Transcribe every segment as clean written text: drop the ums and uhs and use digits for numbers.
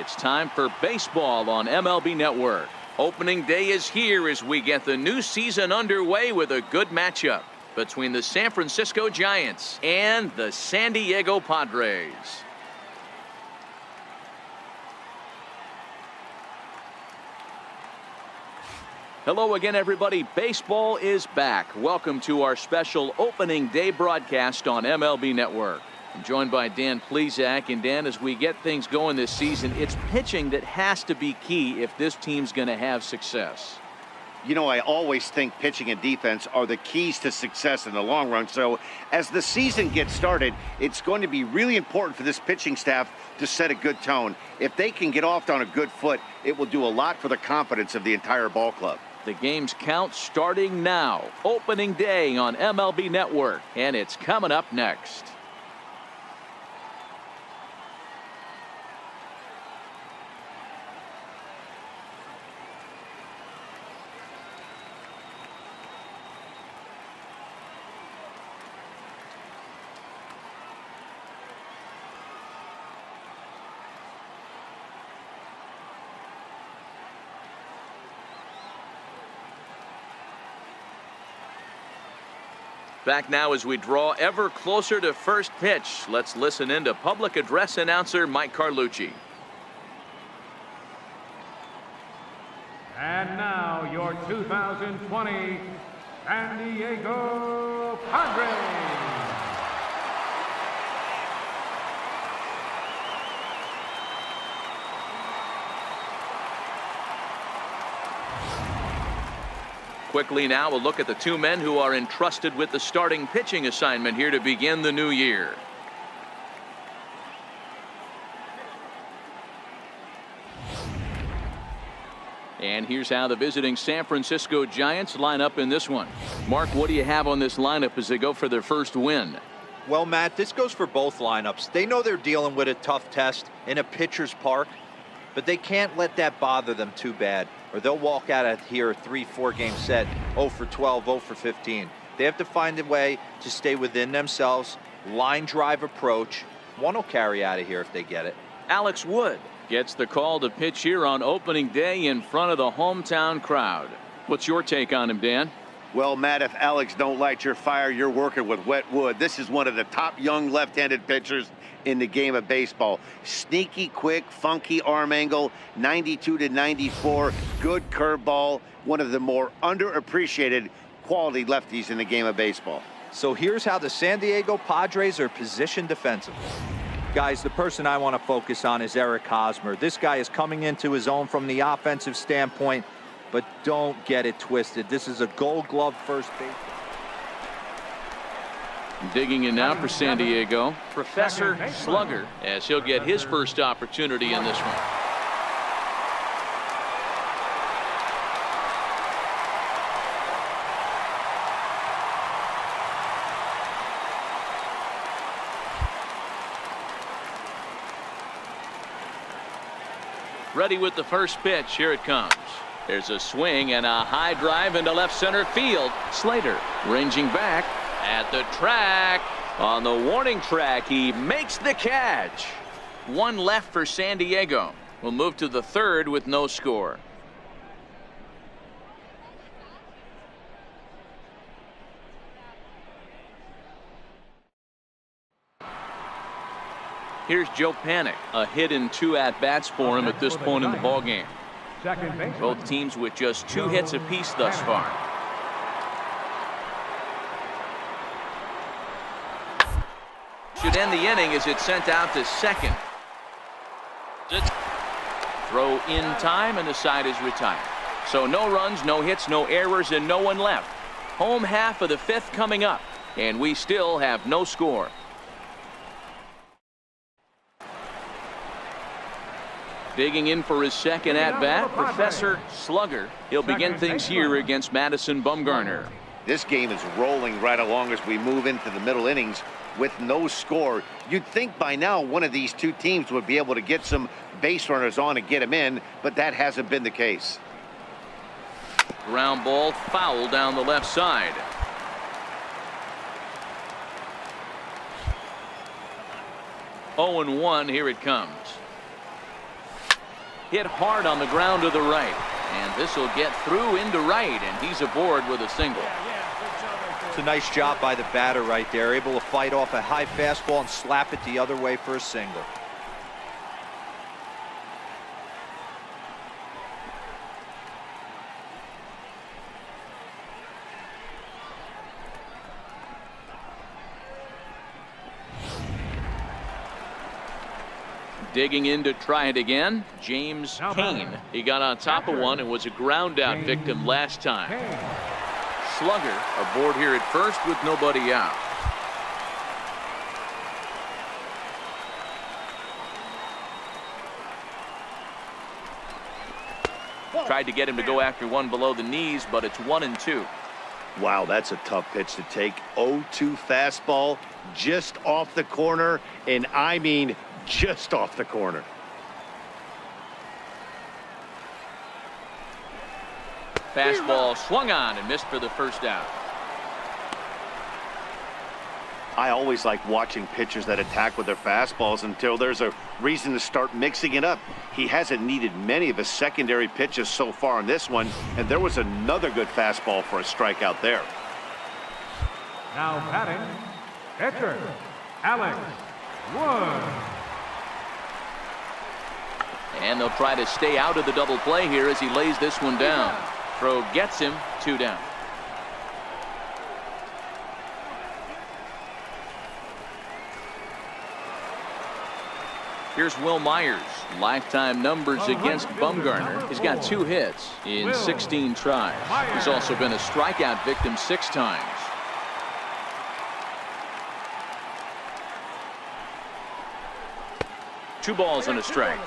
It's time for baseball on MLB Network. Opening day is here as we get the new season underway with a good matchup between the San Francisco Giants and the San Diego Padres. Hello again, everybody. Baseball is back. Welcome to our special opening day broadcast on MLB Network. I'm joined by Dan Plesac. And Dan, as we get things going this season, it's pitching that has to be key if this team's going to have success. You know, I always think pitching and defense are the keys to success in the long run. So as the season gets started, it's going to be really important for this pitching staff to set a good tone. If they can get off on a good foot, it will do a lot for the confidence of the entire ball club. The game's count starting now. Opening day on MLB Network, and it's coming up next. Back now as we draw ever closer to first pitch. Let's listen in to public address announcer Mike Carlucci. And now your 2020 San Diego Padres. Quickly now, a look at the two men who are entrusted with the starting pitching assignment here to begin the new year. And here's how the visiting San Francisco Giants line up in this one. Mark, what do you have on this lineup as they go for their first win? Well, Matt, this goes for both lineups. They know they're dealing with a tough test in a pitcher's park, but they can't let that bother them too bad, or they'll walk out of here a 3-4 game set, 0 for 12, 0 for 15. They have to find a way to stay within themselves, line drive approach. One will carry out of here if they get it. Alex Wood gets the call to pitch here on opening day in front of the hometown crowd. What's your take on him, Dan? Well, Matt, if Alex don't light your fire, you're working with wet wood. This is one of the top young left-handed pitchers in the game of baseball. Sneaky, quick, funky arm angle, 92 to 94, good curveball. One of the more underappreciated quality lefties in the game of baseball. So here's how the San Diego Padres are positioned defensively. Guys, the person I want to focus on is Eric Hosmer. This guy is coming into his own from the offensive standpoint, but don't get it twisted. This is a Gold Glove first base. Digging in now for San Diego, Professor Slugger, as he'll get his first opportunity in this one. Ready with the first pitch. Here it comes. There's a swing and a high drive into left center field. Slater ranging back at the track. On the warning track, he makes the catch. One left for San Diego. We'll move to the third with no score. Here's Joe Panik, a hit in 2 at-bats for him at this point in the ballgame. Both teams with just 2 hits apiece thus far. Should end the inning as it's sent out to second. Throw in time, and the side is retired. So no runs, no hits, no errors, and no one left. Home half of the 5th coming up, and we still have no score. Digging in for his second at-bat, Professor Slugger. He'll begin things here against Madison Bumgarner. This game is rolling right along as we move into the middle innings with no score. You'd think by now one of these two teams would be able to get some base runners on and get them in, but that hasn't been the case. Ground ball foul down the left side. Oh, 0-1, here it comes. hit hard on the ground to the right. And this will get through into right, and he's aboard with a single. It's a nice job by the batter right there, able to fight off a high fastball and slap it the other way for a single. Digging in to try it again, James Kane. He got on top of one and was a ground out victim last time. Slugger aboard here at first with nobody out. Tried to get him to go after one below the knees, but it's 1-2. Wow, that's a tough pitch to take. 0-2 fastball just off the corner, and I mean just off the corner. Fastball swung on and missed for the first out. I always like watching pitchers that attack with their fastballs until there's a reason to start mixing it up. He hasn't needed many of his secondary pitches so far in this one, and there was another good fastball for a strikeout there. Now batting, pitcher, Alex Wood. And they'll try to stay out of the double play here as he lays this one down. Throw gets him, 2 down. Here's Will Myers. Lifetime numbers against Bumgarner. He's got 2 hits in 16 tries. He's also been a strikeout victim 6 times. Two balls and a strike.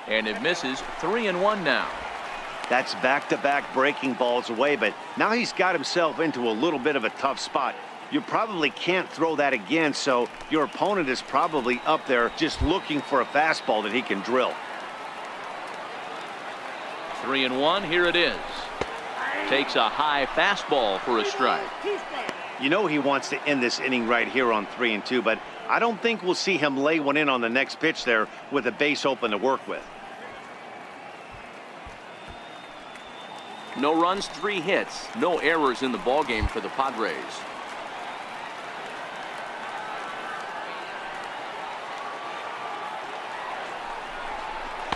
And it misses. 3-1 now. That's back-to-back breaking balls away, but now he's got himself into a little bit of a tough spot. You probably can't throw that again, so your opponent is probably up there just looking for a fastball that he can drill. 3-1, here it is. Takes a high fastball for a strike. You know he wants to end this inning right here on 3-2, but I don't think we'll see him lay one in on the next pitch there with a base open to work with. No runs, 3 hits, no errors in the ballgame for the Padres.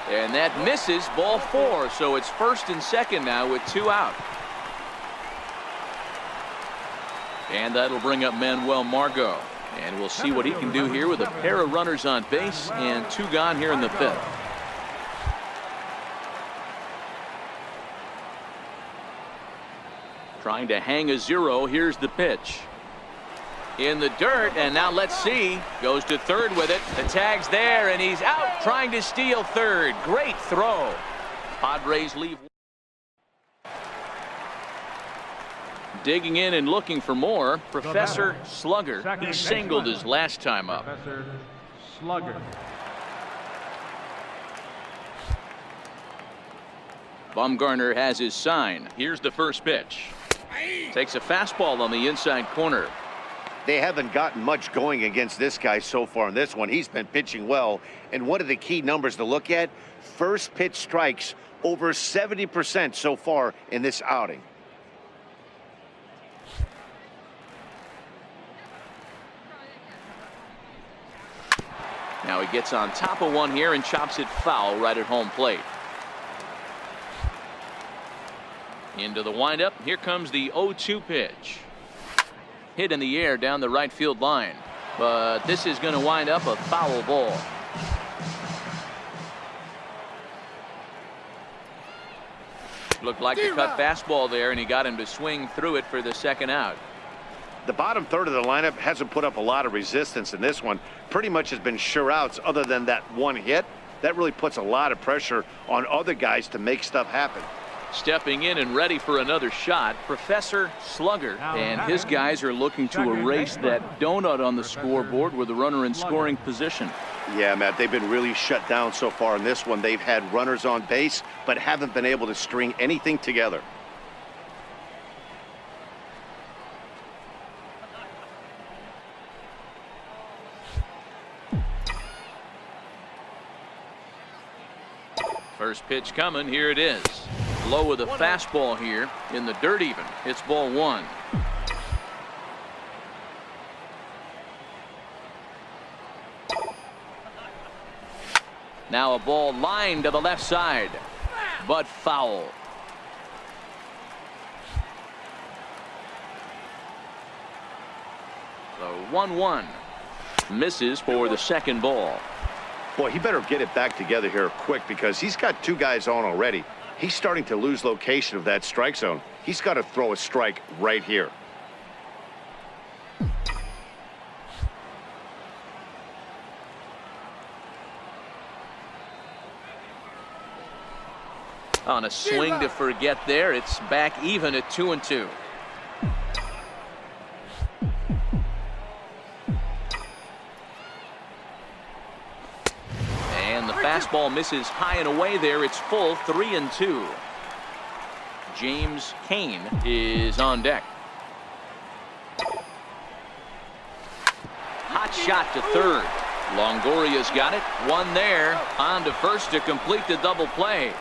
And that misses, ball 4, so it's first and second now with 2 out. And that'll bring up Manuel Margot. And we'll see what he can do here with a pair of runners on base and 2 gone here in the 5th. Trying to hang a 0. Here's the pitch. In the dirt, and now let's see. Goes to third with it. The tag's there, and he's out trying to steal third. Great throw. Padres leave. Digging in and looking for more, Professor Slugger. He singled his last time up. Professor Slugger. Bumgarner has his sign. Here's the first pitch. Takes a fastball on the inside corner. They haven't gotten much going against this guy so far in this one. He's been pitching well, and one of the key numbers to look at, first pitch strikes over 70% so far in this outing. Now he gets on top of one here and chops it foul right at home plate. Into the windup. Here comes the 0-2 pitch. Hit in the air down the right field line. But this is going to wind up a foul ball. Looked like a cut fastball there, and he got him to swing through it for the second out. The bottom third of the lineup hasn't put up a lot of resistance in this one. Pretty much has been sure outs other than that one hit. That really puts a lot of pressure on other guys to make stuff happen. Stepping in and ready for another shot, Professor Slugger. And his guys are looking to erase that donut on the scoreboard with a runner in scoring position. Yeah, Matt, they've been really shut down so far in this one. They've had runners on base, but haven't been able to string anything together. First pitch coming. Here it is. Low with a fastball here in the dirt even. It's ball one. Now a ball lined to the left side, but foul. The 1-1 misses for the second ball. Boy, he better get it back together here quick because he's got two guys on already. He's starting to lose location of that strike zone. He's got to throw a strike right here. On a swing to forget there, it's back even at 2-2. And the fastball misses high and away there. It's full 3-2. James Kane is on deck. Hot shot to third. Longoria's got it. One there. On to first to complete the double play.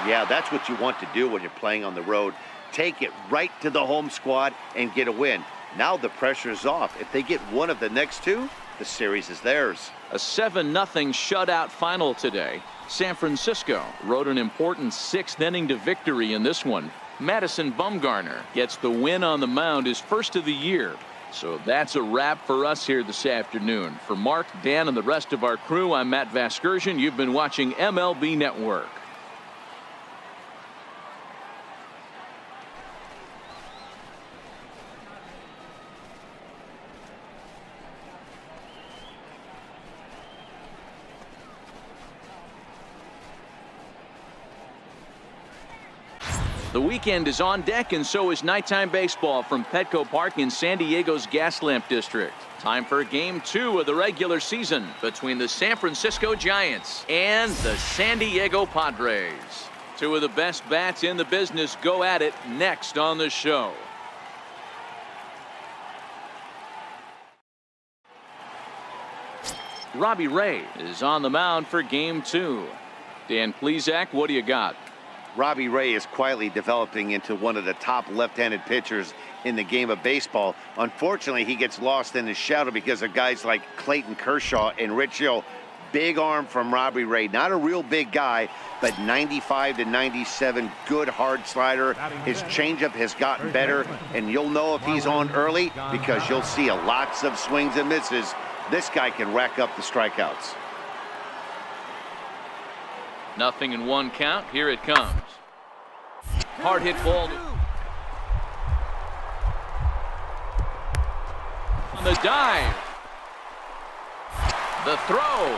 Yeah, that's what you want to do when you're playing on the road. Take it right to the home squad and get a win. Now the pressure is off. If they get one of the next two, the series is theirs. A 7-0 shutout final today. San Francisco rode an important 6th inning to victory in this one. Madison Bumgarner gets the win on the mound, his first of the year. So that's a wrap for us here this afternoon. For Mark, Dan, and the rest of our crew, I'm Matt Vasgersian. You've been watching MLB Network. The weekend is on deck, and so is nighttime baseball from Petco Park in San Diego's Gaslamp District. Time for Game 2 of the regular season between the San Francisco Giants and the San Diego Padres. Two of the best bats in the business go at it next on the show. Robbie Ray is on the mound for Game 2. Dan Plesac, what do you got? Robbie Ray is quietly developing into one of the top left-handed pitchers in the game of baseball. Unfortunately, he gets lost in his shadow because of guys like Clayton Kershaw and Rich Hill. Big arm from Robbie Ray. Not a real big guy, but 95 to 97, good hard slider. His changeup has gotten better, and you'll know if he's on early because you'll see lots of swings and misses. This guy can rack up the strikeouts. 0-1 count. Here it comes. Hard hit ball. On the dive. The throw.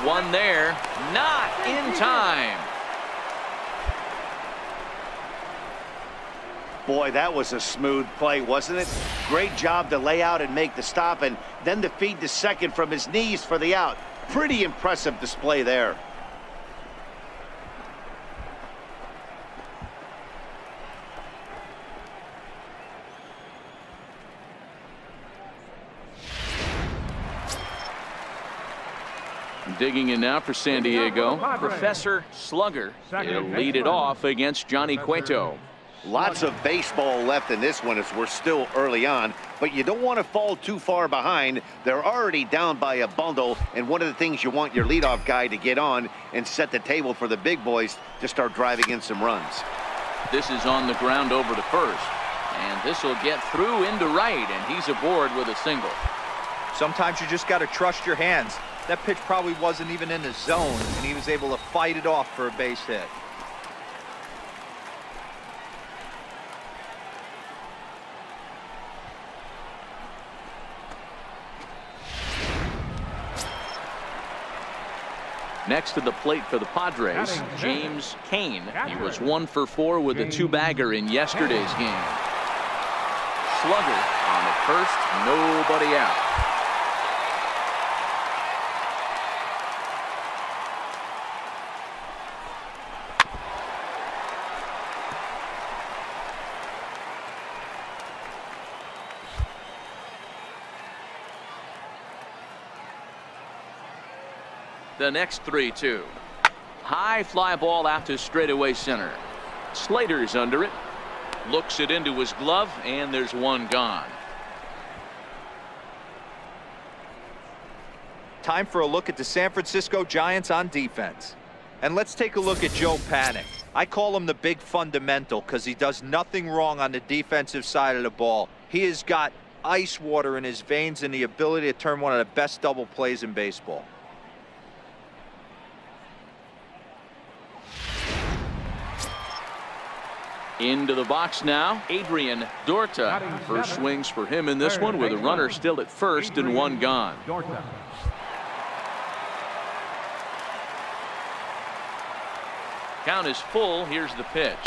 One there. Not in time. Boy, that was a smooth play, wasn't it? Great job to lay out and make the stop, and then to feed to second from his knees for the out. Pretty impressive display there. Digging in now for San Diego, Professor Slugger. He'll lead it off against Johnny Cueto. Lots of baseball left in this one as we're still early on, but you don't want to fall too far behind. They're already down by a bundle, and one of the things you want your leadoff guy to get on and set the table for the big boys to start driving in some runs. This is on the ground over to first, and this will get through into right, and he's aboard with a single. Sometimes you just got to trust your hands. That pitch probably wasn't even in the zone, and he was able to fight it off for a base hit. Next to the plate for the Padres, James Kane. He was 1 for 4 with a two-bagger in yesterday's game. Slugger on the first, nobody out. The next 3-2. High fly ball out to straightaway center. Slater's under it. Looks it into his glove, and there's one gone. Time for a look at the San Francisco Giants on defense. And let's take a look at Joe Panic. I call him the big fundamental because he does nothing wrong on the defensive side of the ball. He has got ice water in his veins and the ability to turn one of the best double plays in baseball. Into the box now, Adrian Dorta. First swings for him in this one with a runner still at first and one gone. Count is full. Here's the pitch.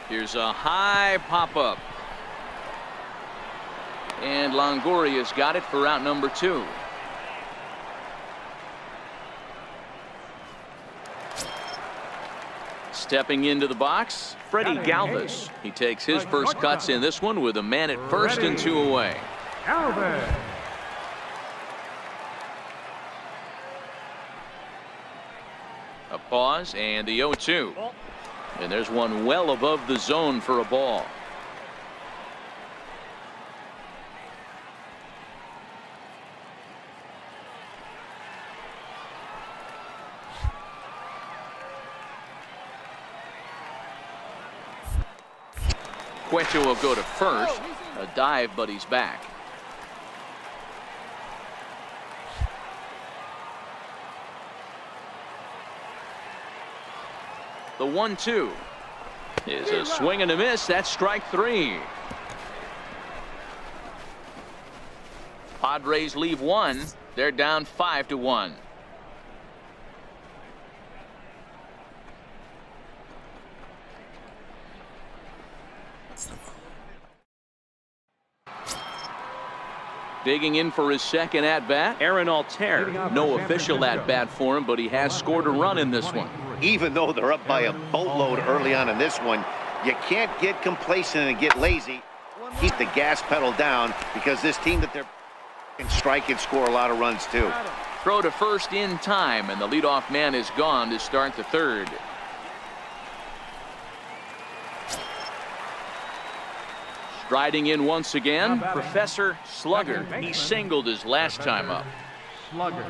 Here's a high pop-up. And Longoria's got it for out number 2. Stepping into the box, Freddie Galvis. He takes his first cuts in this one with a man at first and 2 away. A pause and the 0-2. And there's one well above the zone for a ball. Cueto will go to first. A dive, but he's back. The 1-2 is a swing and a miss. That's strike 3. Padres leave 1. They're down 5-1. Digging in for his second at-bat, Aaron Altair. No official at-bat for him, but he has scored a run in this one. Even though they're up by a boatload early on in this one, you can't get complacent and get lazy. Keep the gas pedal down because this team that they're can strike and score a lot of runs too. Throw to first in time, and the leadoff man is gone to start the third. Striding in once again, Professor Slugger. He singled his last time up. Slugger.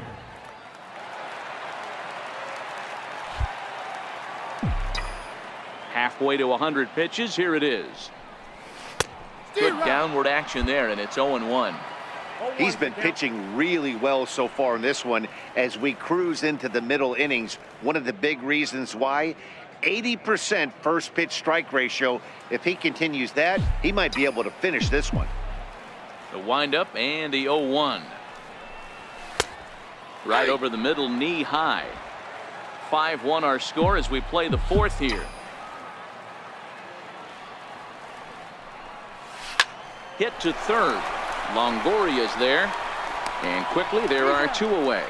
Halfway to 100 pitches. Here it is. Good downward action there, and it's 0-1. He's been pitching really well so far in this one as we cruise into the middle innings. One of the big reasons why, 80% first pitch strike ratio. If he continues that, he might be able to finish this one. The windup and the 0-1. Right over the middle, knee high. 5-1 our score as we play the fourth here. Hit to third. Longoria's there. And quickly there are 2 away.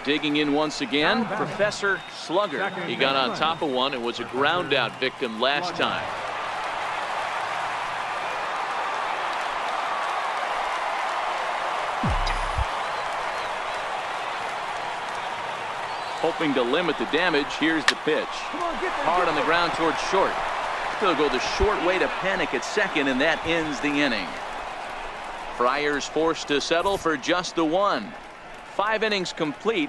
Digging in once again, Professor Slugger. He got on top of one and was a ground out victim last time. Hoping to limit the damage. Here's the pitch. Hard on the ground towards short. He'll go the short way to Panic at second, and that ends the inning. Friars forced to settle for just the 1. 5 innings complete.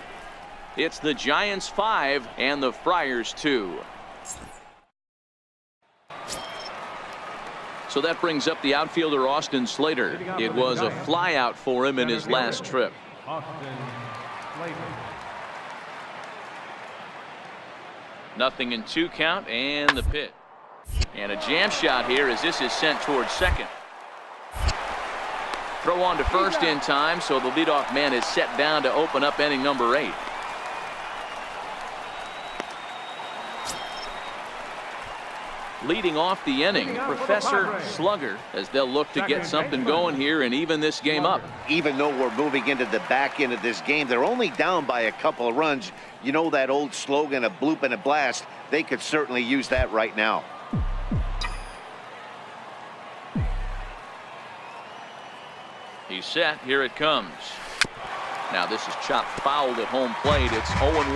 It's the Giants 5 and the Friars 2. So that brings up the outfielder Austin Slater. It was a fly out for him in his last trip. Austin Slater. 0-2 count and the pitch. And a jam shot here as this is sent towards second. Throw on to first in time, so the leadoff man is set down to open up inning number 8. Leading off the inning, Professor Slugger, as they'll look to get something going here and even this game up. Even though we're moving into the back end of this game, they're only down by a couple of runs. You know that old slogan, a bloop and a blast. They could certainly use that right now. He's set. Here it comes. Now this is chopped foul at home plate. It's 0-1.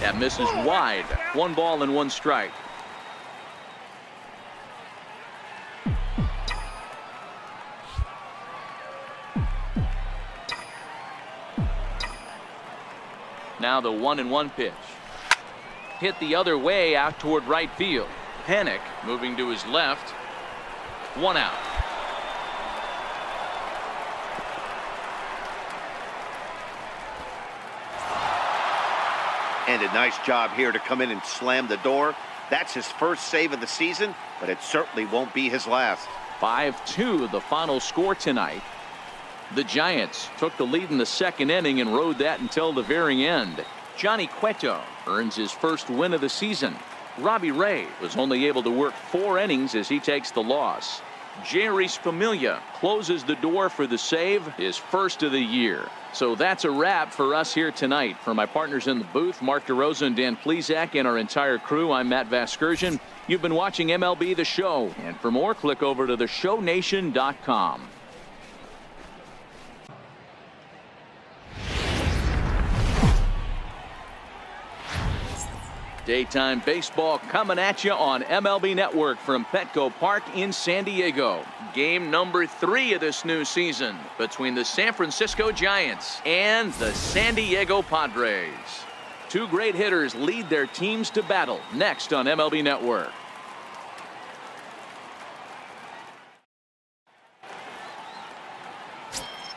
That misses wide. 1 ball and 1 strike. Now the 1-1 pitch. Hit the other way out toward right field. Panic moving to his left. 1 out. And a nice job here to come in and slam the door. That's his first save of the season, but it certainly won't be his last. 5-2 the final score tonight. The Giants took the lead in the 2nd inning and rode that until the very end. Johnny Cueto earns his first win of the season. Robbie Ray was only able to work 4 innings as he takes the loss. Jerry Familia closes the door for the save, his first of the year. So that's a wrap for us here tonight. For my partners in the booth, Mark DeRosa and Dan Plesac, and our entire crew, I'm Matt Vasgersian. You've been watching MLB The Show. And for more, click over to theshownation.com. Daytime baseball coming at you on MLB Network from Petco Park in San Diego. Game number 3 of this new season between the San Francisco Giants and the San Diego Padres. 2 great hitters lead their teams to battle next on MLB Network.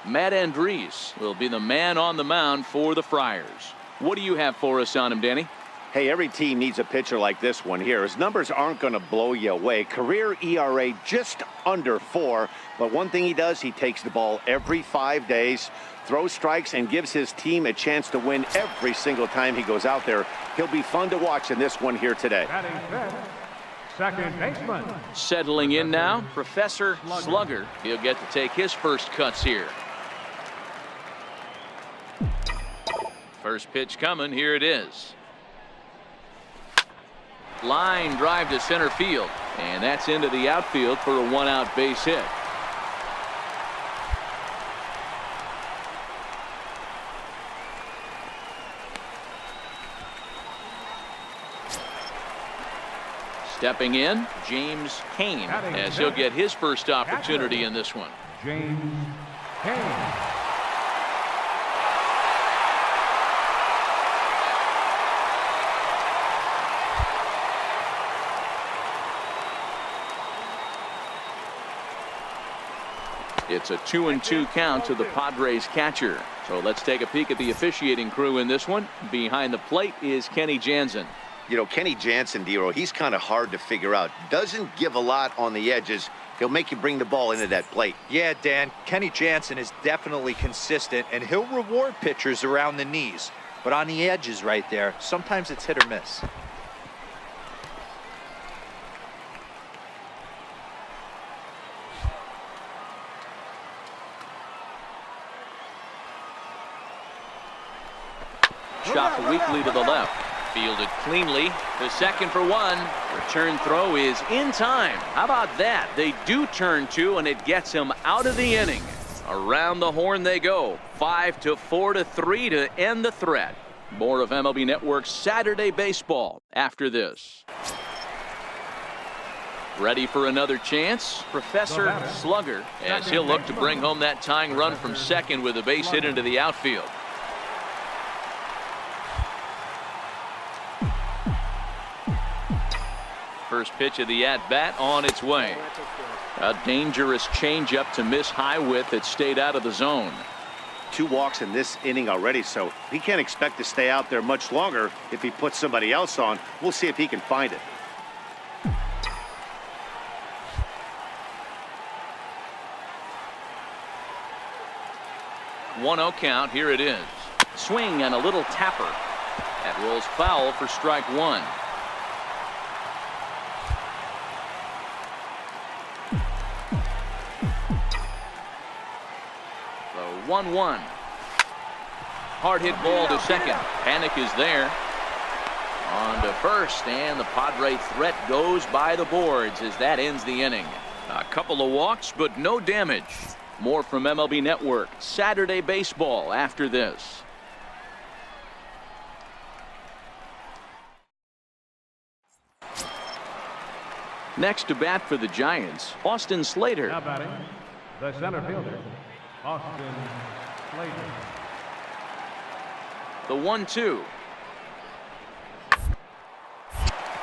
Matt Andriese will be the man on the mound for the Friars. What do you have for us on him, Danny? Hey, every team needs a pitcher like this one here. His numbers aren't going to blow you away. Career ERA just under 4. But one thing he does, he takes the ball every 5 days, throws strikes, and gives his team a chance to win every single time he goes out there. He'll be fun to watch in this one here today. Batting fifth, second baseman. Settling in now, Professor Slugger. He'll get to take his first cuts here. First pitch coming. Here it is. Line drive to center field, and that's into the outfield for a 1-out base hit. Stepping in, James Cain, as he'll get his first opportunity in this one. James Cain. It's a 2-2 count to the Padres catcher. So let's take a peek at the officiating crew in this one. Behind the plate is Kenny Jansen. You know, Kenny Jansen, Dero, he's kind of hard to figure out. Doesn't give a lot on the edges. He'll make you bring the ball into that plate. Yeah, Dan, Kenny Jansen is definitely consistent, and he'll reward pitchers around the knees. But on the edges right there, sometimes it's hit or miss. Chopped weakly to the left. Fielded cleanly to second for 1. Return throw is in time. How about that? They do turn 2, and it gets him out of the inning. Around the horn they go. 5-4-3 to end the threat. More of MLB Network's Saturday Baseball after this. Ready for another chance? Professor Slugger, as he'll look to bring home that tying run from second with a base hit into the outfield. First pitch of the at-bat on its way. A dangerous changeup to miss high with that stayed out of the zone. 2 walks in this inning already, so he can't expect to stay out there much longer if he puts somebody else on. We'll see if he can find it. One 1-0 count. Here it is. Swing and a little tapper. That rolls foul for strike 1. The 1-1. Hard hit ball to second. Panic is there. On to first, and the Padre threat goes by the boards as that ends the inning. A couple of walks, but no damage. More from MLB Network Saturday Baseball after this. Next to bat for the Giants, Austin Slater. Now batting, the center fielder, Austin Slater. The 1-2.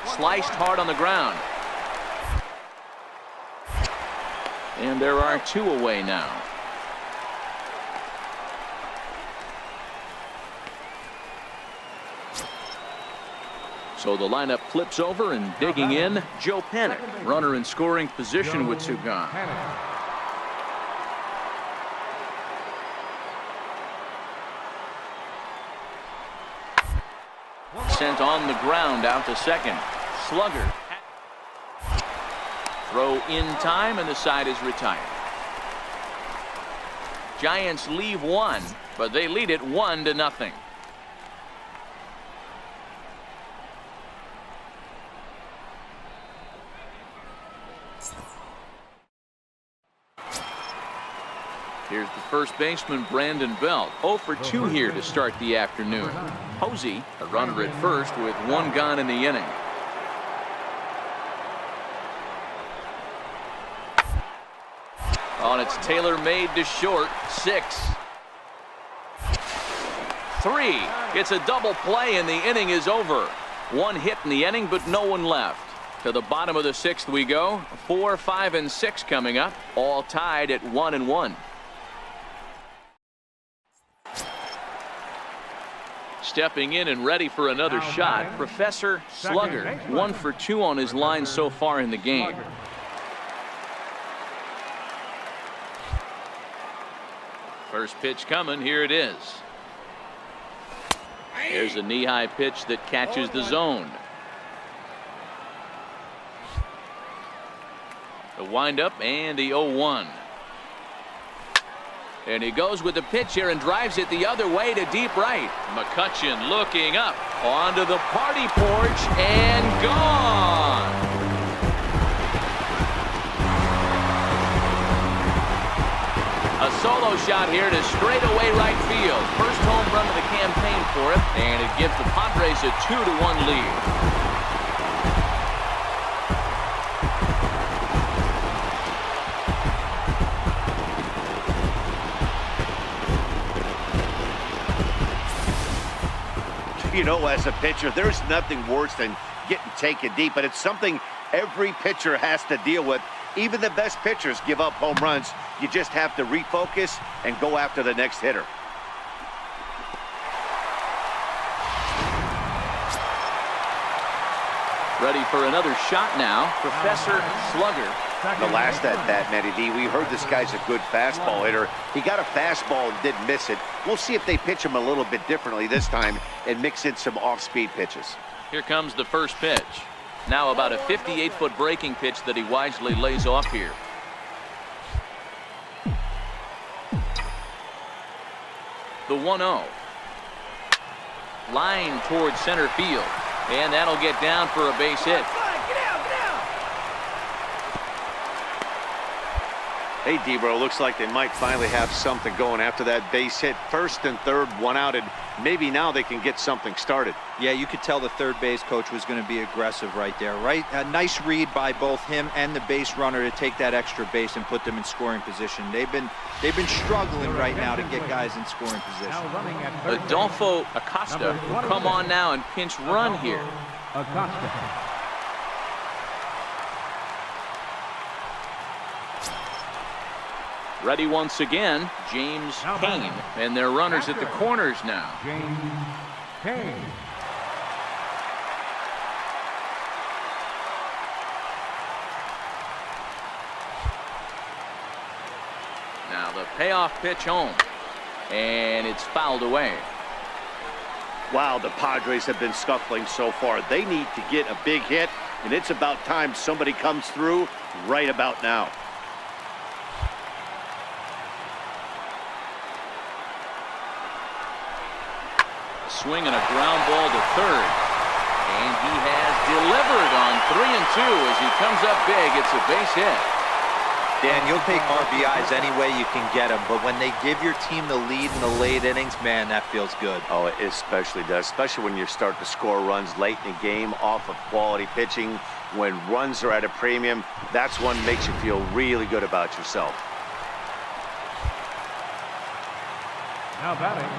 Sliced hard on the ground. And there are two away now. So the lineup flips over, and digging in, Joe Panik, runner in scoring position with two gone. Sent on the ground out to second. Slugger. Throw in time, and the side is retired. Giants leave one, but they lead it 1-0. Here's the first baseman, Brandon Belt. 0 for 2 here to start the afternoon. Posey, a runner at first with one gone in the inning. On its tailor-made to short. 6. 3. It's a double play, and the inning is over. One hit in the inning, but no one left. To the bottom of the 6th we go. 4, 5, and 6 coming up, all tied at 1-1. Stepping in and ready for another shot, Professor Slugger. 1 for 2 on his line so far in the game. First pitch coming. Here it is. There's a knee-high pitch that catches the zone. The windup and the 0-1. And he goes with the pitch here and drives it the other way to deep right. McCutchen looking up onto the party porch and gone. A solo shot here to straightaway right field. First home run of the campaign for him, and it gives the Padres a 2-1 lead. You know, as a pitcher, there's nothing worse than getting taken deep, but it's something every pitcher has to deal with. Even the best pitchers give up home runs. You just have to refocus and go after the next hitter. Ready for another shot now, Professor Slugger. The last at bat, Matty D, we heard this guy's a good fastball hitter. He got a fastball and didn't miss it. We'll see if they pitch him a little bit differently this time and mix in some off-speed pitches. Here comes the first pitch. Now about a 58-foot breaking pitch that he wisely lays off here. The 1-0. Line towards center field. And that'll get down for a base hit. Hey, Debro, looks like they might finally have something going after that base hit. First and third, one out, and maybe now they can get something started. Yeah, you could tell the third base coach was going to be aggressive right there, right? A nice read by both him and the base runner to take that extra base and put them in scoring position. They've been struggling right now to get guys in scoring position. Adolfo Acosta will come on now and pinch run here. Acosta. Ready once again, James Payne, and their runners at the corners now. James Payne. Now the payoff pitch home, and it's fouled away. Wow, the Padres have been scuffling so far. They need to get a big hit, and it's about time somebody comes through right about now. Swing and a ground ball to third. And he has delivered on 3 and 2 as he comes up big. It's a base hit. Dan, you'll take RBIs any way you can get them, but when they give your team the lead in the late innings, man, that feels good. Oh, it especially does, especially when you start to score runs late in the game off of quality pitching. When runs are at a premium, that's one that makes you feel really good about yourself. Now batting,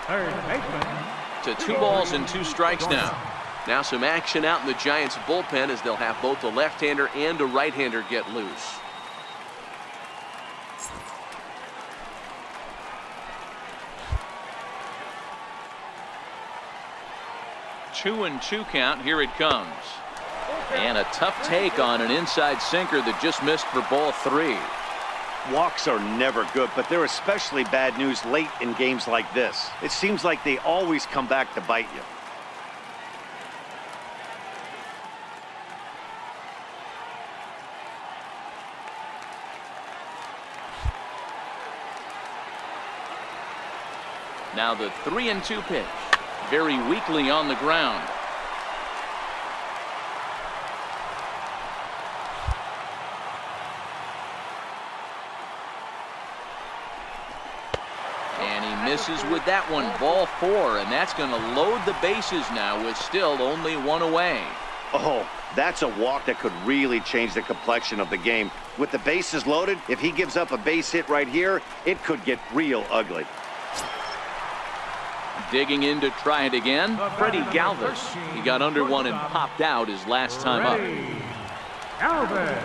third baseman. To 2 balls and 2 strikes now. Now some action out in the Giants bullpen as they'll have both a left-hander and a right-hander get loose. Two and 2 count. Here it comes. And a tough take on an inside sinker that just missed for ball 3. Walks are never good, but they're especially bad news late in games like this. It seems like they always come back to bite you. Now the 3 and 2 pitch. Very weakly on the ground. And he misses with that one. Ball 4, and that's going to load the bases now with still only 1 away. Oh, that's a walk that could really change the complexion of the game. With the bases loaded, if he gives up a base hit right here, it could get real ugly. Digging in to try it again, Freddie Galvis. He got under one and popped out his last time up. Galvis.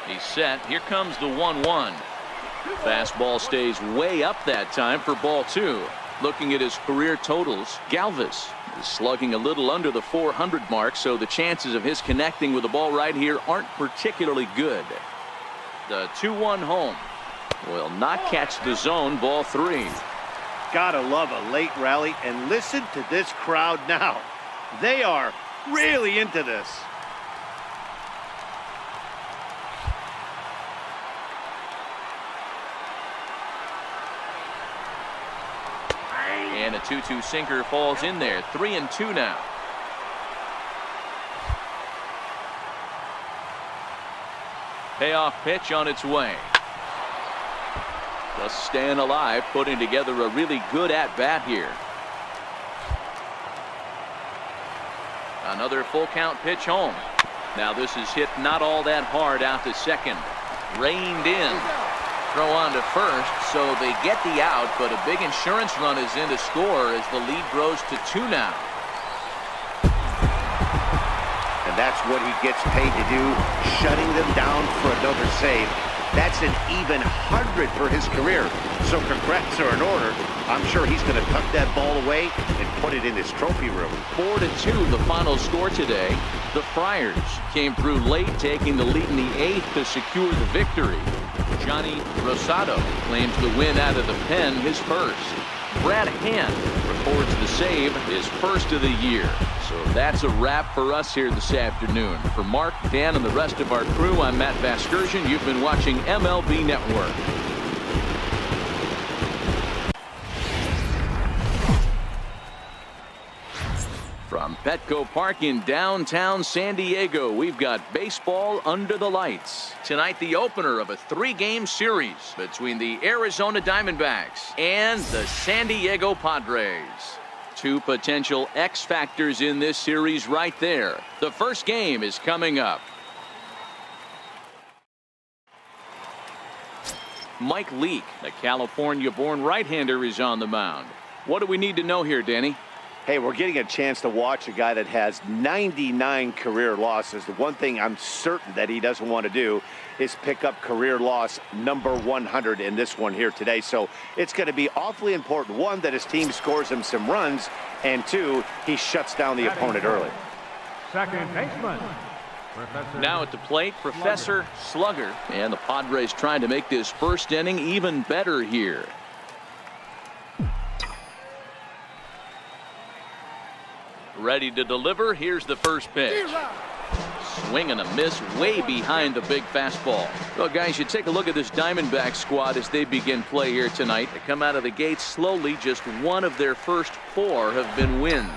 He's set. Here comes the 1-1. Fastball stays way up that time for ball 2. Looking at his career totals, Galvis is slugging a little under the 400 mark, so the chances of his connecting with the ball right here aren't particularly good. The 2-1 home will not catch the zone. Ball 3. Gotta love a late rally, and listen to this crowd now. They are really into this. And a 2-2 sinker falls in there. 3 and 2 now. Payoff pitch on its way. Just staying alive, putting together a really good at-bat here. Another full count pitch home. Now this is hit not all that hard out to second. Reined in. Throw on to first, so they get the out, but a big insurance run is in to score as the lead grows to 2 now. And that's what he gets paid to do, shutting them down for another save. That's an even 100 for his career. So congrats are in order. I'm sure he's going to tuck that ball away and put it in his trophy room. 4-2 the final score today. The Friars came through late, taking the lead in the 8th to secure the victory. Johnny Rosado claims the win out of the pen, his first. Brad Hand records the save, his first of the year. So that's a wrap for us here this afternoon. For Mark, Dan, and the rest of our crew, I'm Matt Vasgersian. You've been watching MLB Network. From Petco Park in downtown San Diego, we've got baseball under the lights. Tonight, the opener of a 3-game series between the Arizona Diamondbacks and the San Diego Padres. 2 potential X factors in this series right there. The first game is coming up. Mike Leake, the California-born right-hander, is on the mound. What do we need to know here, Danny? Hey, we're getting a chance to watch a guy that has 99 career losses. The one thing I'm certain that he doesn't want to do is pick up career loss number 100 in this one here today. So it's going to be awfully important. 1, that his team scores him some runs, and 2, he shuts down the opponent early. Second baseman. Now at the plate, Professor Slugger. And the Padres trying to make this first inning even better here. Ready to deliver. Here's the first pitch. Swing and a miss way behind the big fastball. Well, guys, you take a look at this Diamondback squad as they begin play here tonight. They come out of the gate slowly. Just one of their first 4 have been wins.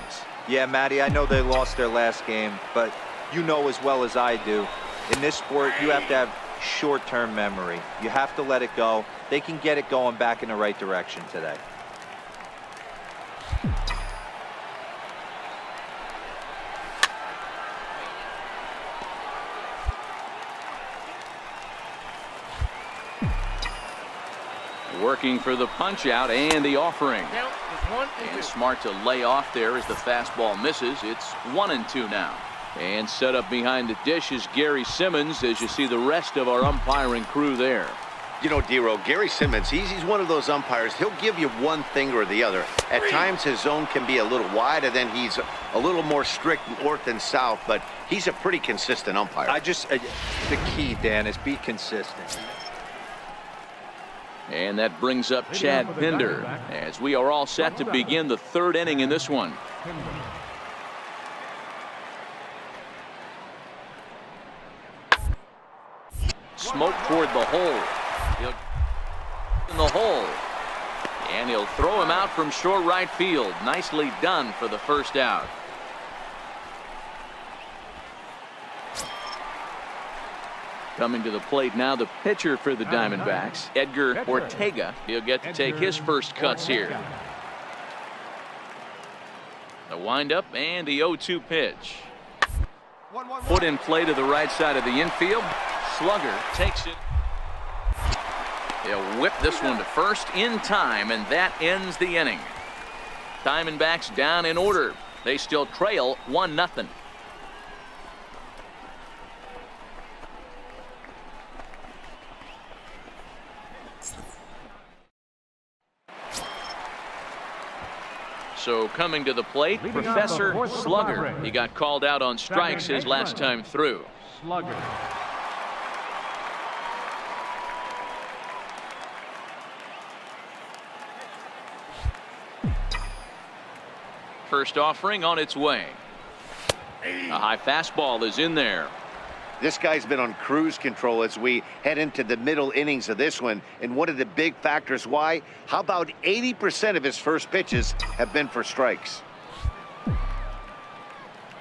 Yeah, Matty, I know they lost their last game, but you know as well as I do, in this sport, you have to have short-term memory. You have to let it go. They can get it going back in the right direction today. Working for the punch out and the offering. And smart to lay off there as the fastball misses. It's 1-2 now. And set up behind the dish is Gary Simmons as you see the rest of our umpiring crew there. You know, Dero, Gary Simmons, he's one of those umpires. He'll give you one thing or the other. At times his zone can be a little wide, and then he's a little more strict north and south, but he's a pretty consistent umpire. The key, Dan, is be consistent. And that brings up Chad Pinder as we are all set to begin the 3rd inning in this one. Smoke toward the hole. He'll in the hole. And he'll throw him out from short right field. Nicely done for the first out. Coming to the plate now, the pitcher for the Diamondbacks, Edgar Ortega. He'll get to take his first cuts here. The windup and the 0-2 pitch. Put in play to the right side of the infield. Slugger takes it. He'll whip this one to first in time, and that ends the inning. Diamondbacks down in order. They still trail 1-0. So coming to the plate, Professor Slugger. He got called out on strikes his last time through. Slugger. First offering on its way. A high fastball is in there. This guy's been on cruise control as we head into the middle innings of this one. And one of the big factors why, how about 80% of his first pitches have been for strikes?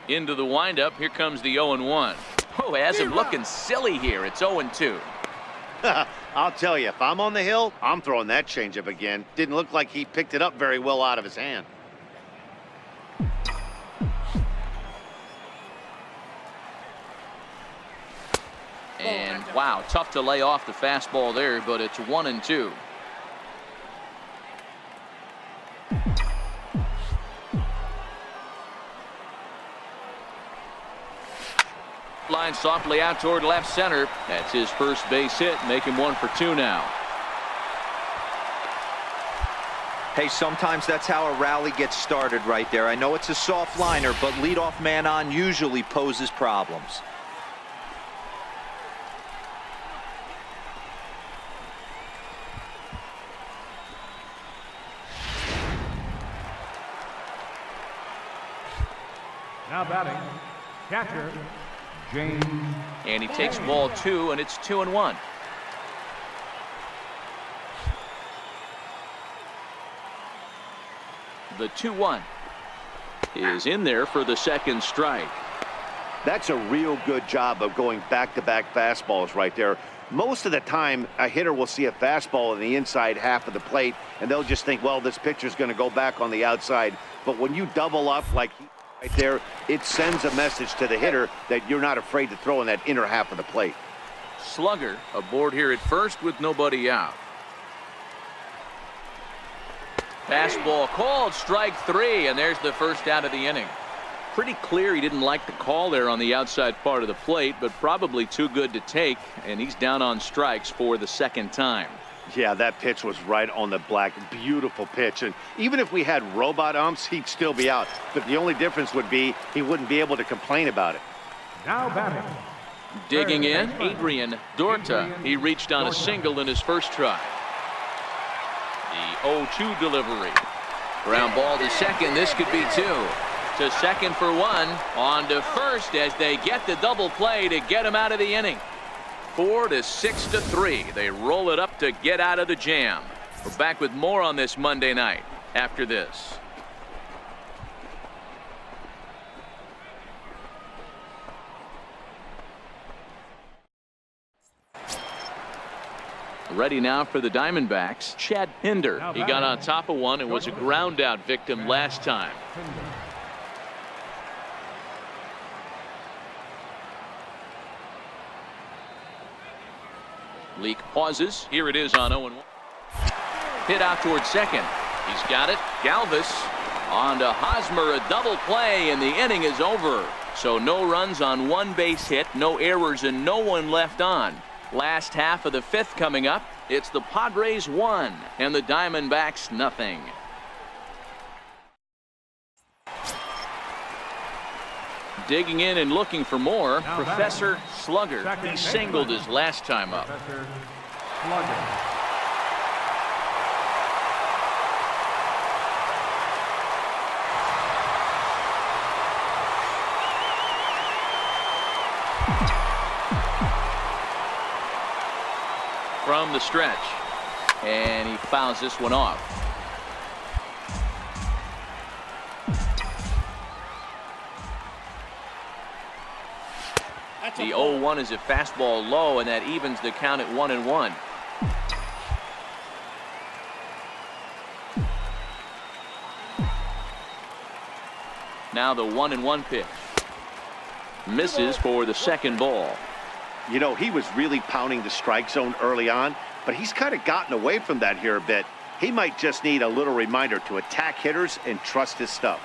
Into the windup. Here comes the 0-1. Oh, has him looking silly here. It's 0-2. I'll tell you, if I'm on the hill, I'm throwing that changeup again. Didn't look like he picked it up very well out of his hand. And wow, tough to lay off the fastball there, but it's 1-2. Line softly out toward left center. That's his first base hit, making 1 for 2 now. Hey, sometimes that's how a rally gets started right there. I know it's a soft liner, but leadoff man on usually poses problems. Now batting, catcher, James. And he takes ball 2, and it's 2-1. The 2-1 is in there for the second strike. That's a real good job of going back-to-back fastballs right there. Most of the time, a hitter will see a fastball in the inside half of the plate, and they'll just think, well, this pitcher's going to go back on the outside. But when you double up like right there, it sends a message to the hitter that you're not afraid to throw in that inner half of the plate. Slugger aboard here at first with nobody out. Fastball called, strike 3, and there's the first out of the inning. Pretty clear he didn't like the call there on the outside part of the plate, but probably too good to take, and he's down on strikes for the second time. Yeah, that pitch was right on the black. Beautiful pitch. And even if we had robot umps, he'd still be out. But the only difference would be he wouldn't be able to complain about it. Now batting. Digging in, Adrian Dorta. He reached on a single in his first try. The 0-2 delivery. Ground ball to second. This could be 2. To second for one. On to first as they get the double play to get him out of the inning. 4 to 6 to 3. They roll it up to get out of the jam. We're back with more on this Monday night after this. Ready now for the Diamondbacks, Chad Pinder. He got on top of one and was a ground out victim last time. Leak pauses. Here it is on 0-1. Hit out towards second. He's got it. Galvis on to Hosmer. A double play and the inning is over. So no runs on one base hit, no errors and no one left on. Last half of the fifth coming up. It's the Padres 1 and the Diamondbacks nothing. Digging in and looking for more, Professor Slugger. He singled his last time up. Professor Slugger. From the stretch, and he fouls this one off. The 0-1 is a fastball low, and that evens the count at 1-1. Now the 1-1 pitch. Misses for the second ball. You know, he was really pounding the strike zone early on, but he's kind of gotten away from that here a bit. He might just need a little reminder to attack hitters and trust his stuff.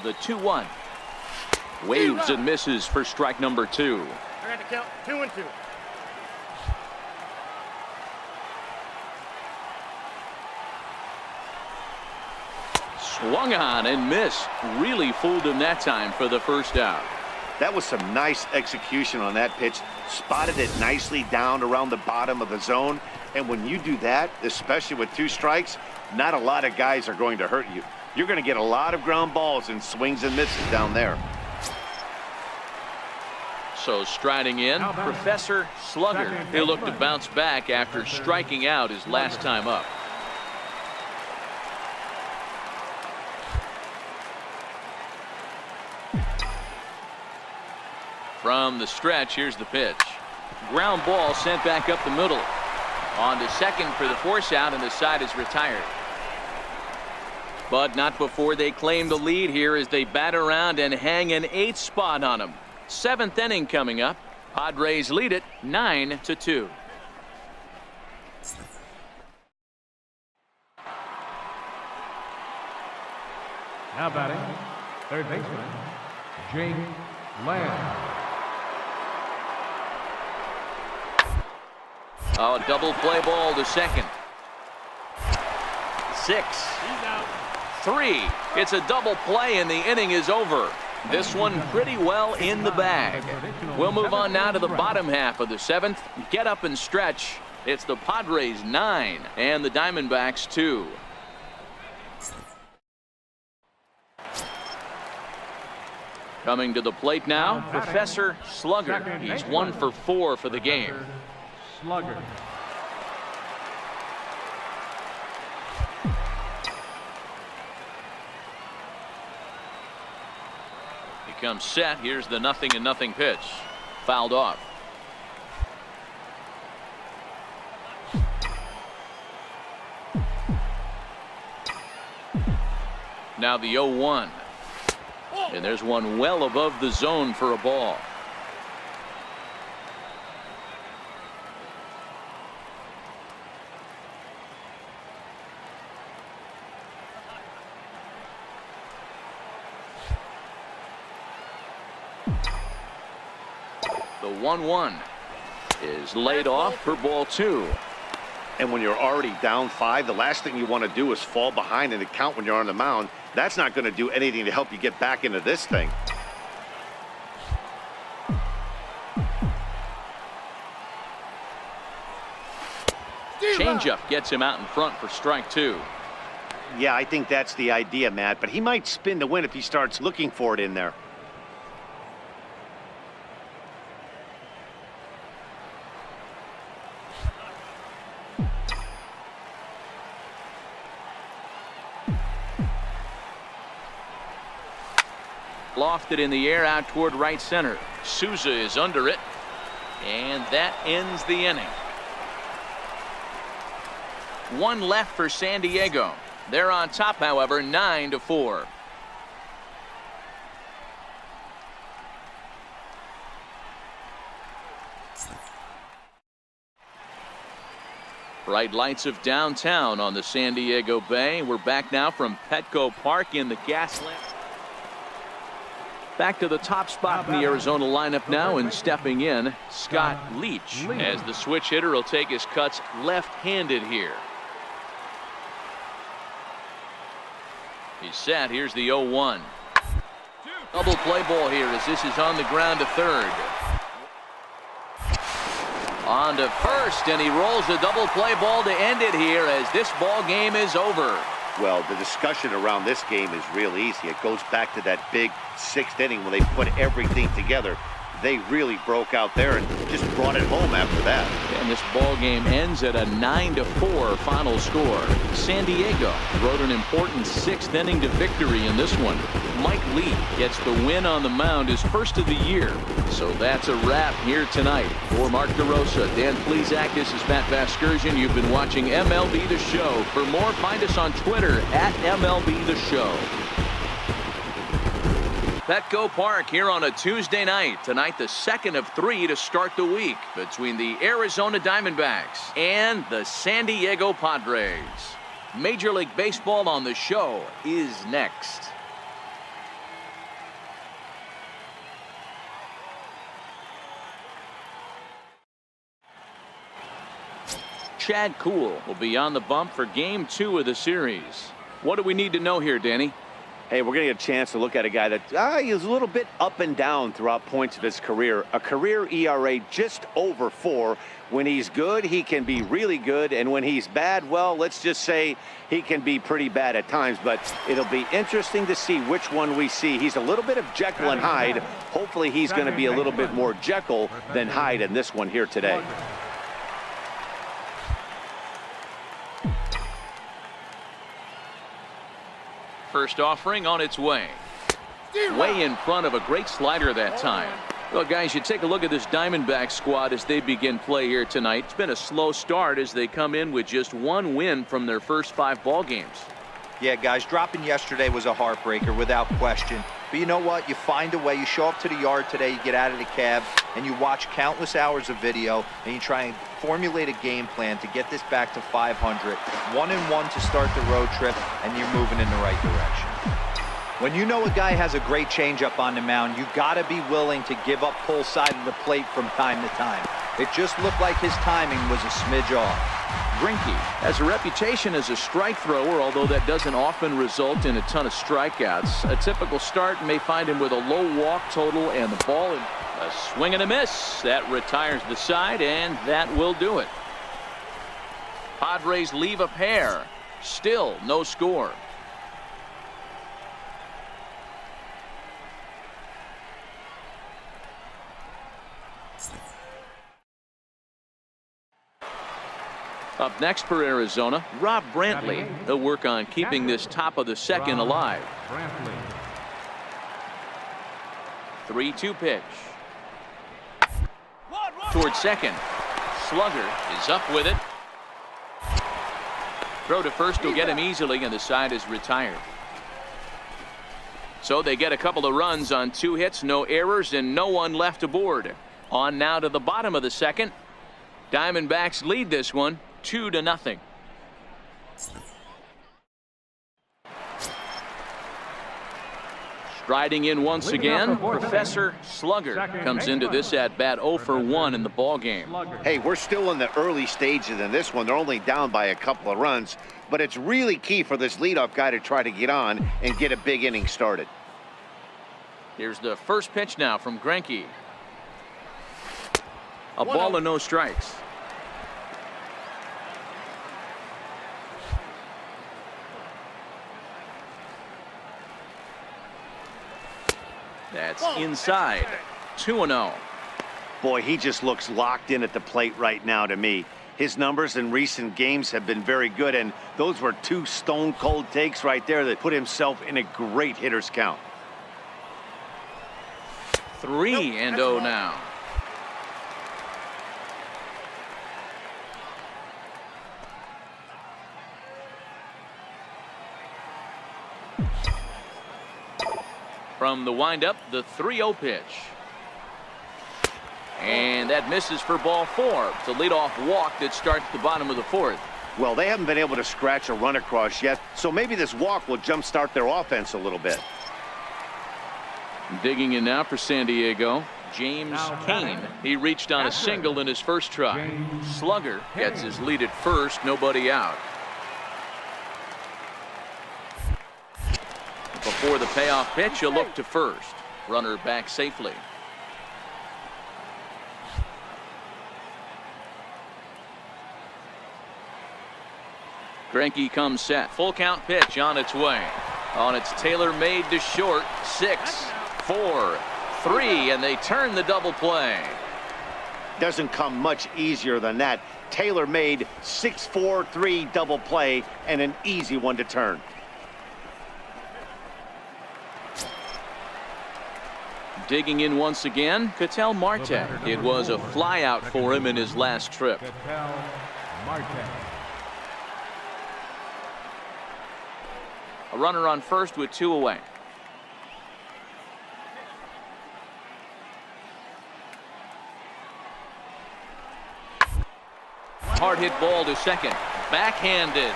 The 2-1. Waves and misses for strike number 2. I got to count 2-2. Swung on and missed. Really fooled him that time for the first out. That was some nice execution on that pitch. Spotted it nicely down around the bottom of the zone. And when you do that, especially with 2 strikes, not a lot of guys are going to hurt you. You're going to get a lot of ground balls and swings and misses down there. So striding in, Professor Slugger. He'll look to bounce back after striking out his last time up. From the stretch, here's the pitch. Ground ball sent back up the middle. On to second for the force out, and the side is retired. But not before they claim the lead here as they bat around and hang an 8th spot on them. 7th inning coming up. Padres lead it 9-2. Now batting, third baseman, Jake Lamb. Oh, double play ball to second. 6. 3. It's a double play and the inning is over. This one pretty well in the bag. We'll move on now to the bottom half of the 7th. Get up and stretch. It's the Padres 9 and the Diamondbacks 2. Coming to the plate now, Professor Slugger. He's 1 for 4 for the game. Slugger. He comes set. Here's the 0-0 pitch. Fouled off. Now the 0-1. And there's one well above the zone for a ball. The 1-1 is laid off for ball 2. And when you're already down 5, the last thing you want to do is fall behind in the count when you're on the mound. That's not going to do anything to help you get back into this thing. Changeup gets him out in front for strike 2. Yeah, I think that's the idea, Matt, but he might spin to win if he starts looking for it in there. Lofted in the air out toward right center. Souza is under it, and that ends the inning. One left for San Diego. They're on top, however, 9-4. Bright lights of downtown on the San Diego Bay. We're back now from Petco Park in the Gaslamp. Back to the top spot in the Arizona lineup now, and stepping in, Scott Leach, as the switch hitter will take his cuts left-handed here. He's set. Here's the 0-1. Double play ball here as this is on the ground to third. On to first, and he rolls the double play ball to end it here as this ball game is over. Well, the discussion around this game is real easy. It goes back to that big 6th inning when they put everything together. They really broke out there and just brought it home after that. And this ball game ends at a 9-4 final score. San Diego wrote an important 6th inning to victory in this one. Mike Lee gets the win on the mound, his first of the year. So that's a wrap here tonight. For Mark DeRosa, Dan Plesac, this is Matt Vasgersian. You've been watching MLB The Show. For more, find us on Twitter at MLB The Show. Petco Park here on a Tuesday night. Tonight, the second of 3 to start the week between the Arizona Diamondbacks and the San Diego Padres. Major League Baseball on the Show is next. Chad Kuhl will be on the bump for Game 2 of the series. What do we need to know here, Danny? Hey, we're going to get a chance to look at a guy that he was a little bit up and down throughout points of his career. A career ERA just over 4. When he's good, he can be really good. And when he's bad, well, let's just say he can be pretty bad at times. But it'll be interesting to see which one we see. He's a little bit of Jekyll and Hyde. Hopefully he's going to be a little bit more Jekyll than Hyde in this one here today. First offering on its way. Way in front of a great slider that time. Well, guys, you take a look at this Diamondback squad as they begin play here tonight. It's been a slow start as they come in with just 1 win from their first 5 ball games. Yeah, guys, dropping yesterday was a heartbreaker without question. But you know what? You find a way. You show up to the yard today, you get out of the cab, and you watch countless hours of video, and you try and formulate a game plan to get this back to 500. 1-1 to start the road trip, and you're moving in the right direction. When you know a guy has a great changeup on the mound, you got to be willing to give up pull side of the plate from time to time. It just looked like his timing was a smidge off. Greinke has a reputation as a strike thrower, although that doesn't often result in a ton of strikeouts. A typical start may find him with a low walk total and the ball in a swing and a miss. That retires the side, and that will do it. Padres leave a pair. Still no score. Up next for Arizona, Rob Brantley. He'll work on keeping this top of the second alive. 3-2 pitch. Towards second. Slugger is up with it. Throw to first will get him easily, and the side is retired. So they get a couple of runs on 2 hits, no errors, and no one left aboard. On now to the bottom of the second. Diamondbacks lead this one 2-0. Striding in once again, Professor Slugger comes into this at bat 0 for 1 in the ball game. Hey, we're still in the early stages in this one. They're only down by a couple of runs, but it's really key for this leadoff guy to try to get on and get a big inning started. Here's the first pitch now from Greinke. A ball and no strikes. That's inside. 2-0. Boy, he just looks locked in at the plate right now to me. His numbers in recent games have been very good, and those were two stone-cold takes right there that put himself in a great hitter's count. 3-0 now. From the windup, the 3-0 pitch. And that misses for ball 4. It's a leadoff walk that starts the bottom of the 4th. Well, they haven't been able to scratch a run across yet, so maybe this walk will jumpstart their offense a little bit. Digging in now for San Diego, James Kane. He reached on a single in his first try. Slugger gets his lead at first, nobody out. Before the payoff pitch, a look to first. Runner back safely. Greinke comes set. Full count pitch on its way. On its tailor-made to short. 6, 4, 3, and they turn the double play. Doesn't come much easier than that. Tailor-made 6-4-3 double play and an easy one to turn. Digging in once again, Ketel Marte. It was a flyout for him in his last trip. Ketel Marte. A runner on first with 2 away. Hard hit ball to second. Backhanded.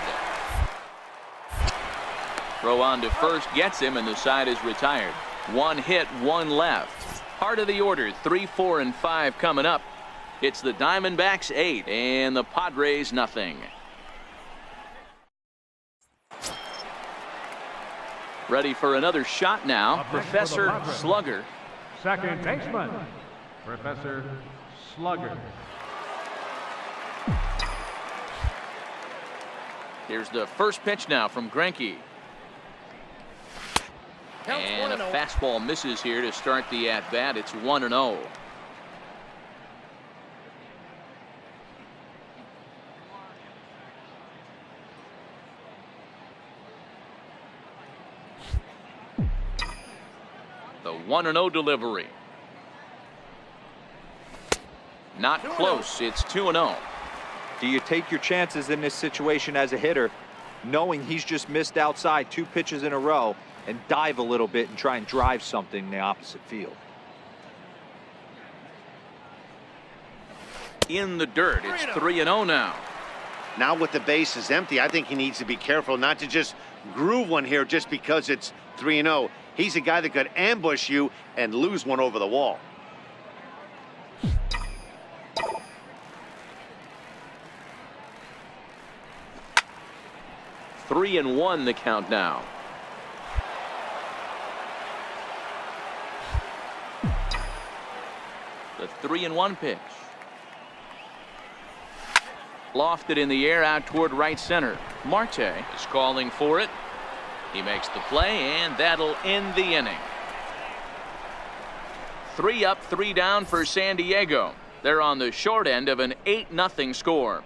Throw on to first gets him, and the side is retired. 1 hit, 1 left. Heart of the order, 3, 4, and 5 coming up. It's the Diamondbacks 8 and the Padres nothing. Ready for another shot now, Professor Slugger. Second baseman, Professor Slugger. Here's the first pitch now from Greinke. And a fastball misses here to start the at-bat. It's 1-0. The 1-0 delivery. Not close. It's 2-0. Do you take your chances in this situation as a hitter, knowing he's just missed outside 2 pitches in a row, and dive a little bit and try and drive something in the opposite field? In the dirt. It's 3-0 now. Now with the bases empty, I think he needs to be careful not to just groove one here just because it's 3-0. He's a guy that could ambush you and lose one over the wall. Three and 1 the count now. The 3-1 pitch. Lofted in the air out toward right center. Marte is calling for it. He makes the play, and that'll end the inning. 3 up, 3 down for San Diego. They're on the short end of an 8-0 score.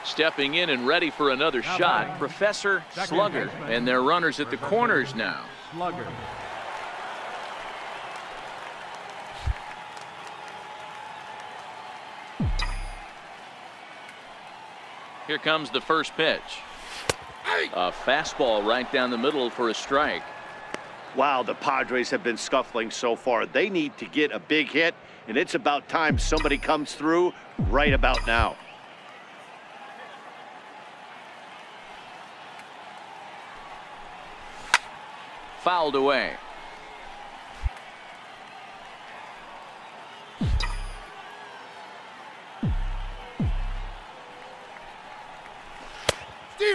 Stepping in and ready for another shot, Professor Slugger. And their runners at the corners now. Slugger. Here comes the first pitch. A fastball right down the middle for a strike. Wow, the Padres have been scuffling so far. They need to get a big hit, and it's about time somebody comes through right about now. Fouled away.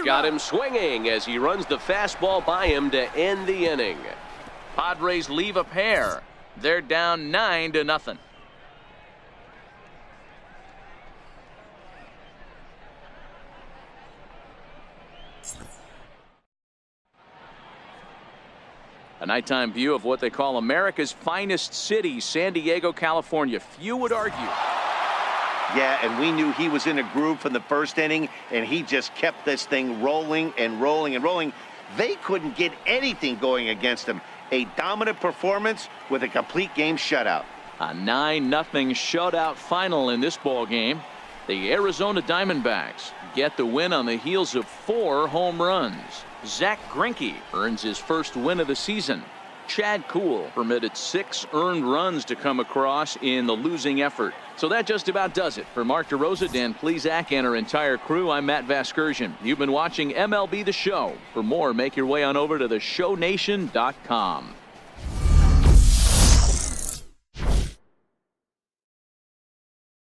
Got him swinging as he runs the fastball by him to end the inning. Padres leave a pair. They're down 9-0. nighttime view of what they call America's finest city, San Diego, California. Few would argue. Yeah, and we knew he was in a groove from the first inning, and he just kept this thing rolling and rolling and rolling. They couldn't get anything going against him. A dominant performance with a complete game shutout. A 9-0 shutout final in this ball game. The Arizona Diamondbacks get the win on the heels of 4 home runs. Zach Greinke earns his first win of the season. Chad Kuhl permitted 6 earned runs to come across in the losing effort. So that just about does it. For Mark DeRosa, Dan Plesac, and our entire crew, I'm Matt Vasgersian. You've been watching MLB The Show. For more, make your way on over to theshownation.com.